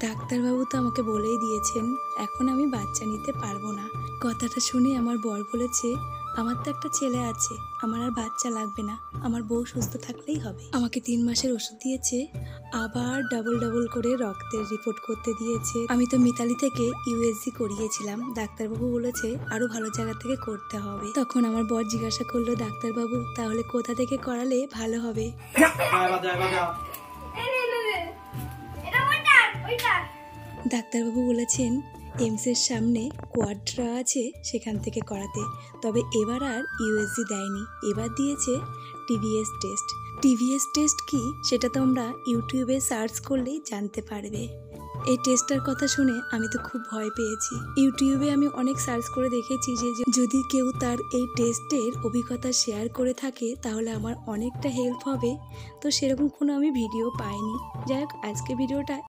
ডাক্তারবাবু তো আমাকে বলেই দিয়েছেন এখন আমি বাচ্চা নিতে পারবো না। কথাটা শুনে আমার বর বলেছে, আমার তো একটা ছেলে আছে, আমার আর বাচ্চা লাগবে না, আমার বউ সুস্থ থাকলেই হবে। আমাকে 3 মাসের ওষুধ দিয়েছে, আবার ডাবল করে রক্তের রিপোর্ট করতে দিয়েছে। আমি তো মিতালি থেকে ইউএসজি করিয়েছিলাম, ডাক্তারবাবু বলেছে আরো ভালো জায়গা থেকে করতে হবে। তখন আমার বর জিজ্ঞাসা করলো, ডাক্তারবাবু তাহলে কোথা থেকে করালে ভালো হবে? ডাক্তারবাবু বলেছেন এমসের সামনে কোয়াড্রা আছে, সেখান থেকে করাতে। তবে এবার আর ইউএসজি দেয়নি, এবার দিয়েছে টিভিএস টেস্ট। টিভিএস টেস্ট কি সেটা তোমরা ইউটিউবে সার্চ করলেই জানতে পারবে। এই টেস্টটার কথা শুনে আমি তো খুব ভয় পেয়েছি। ইউটিউবে আমি অনেক সার্চ করে দেখেছি যে যদি কেউ তার এই টেস্টের অভিজ্ঞতা শেয়ার করে থাকে তাহলে আমার অনেকটা হেল্প হবে, তো সেরকম কোনো আমি ভিডিও পাইনি। যাই হোক, আজকে ভিডিওটা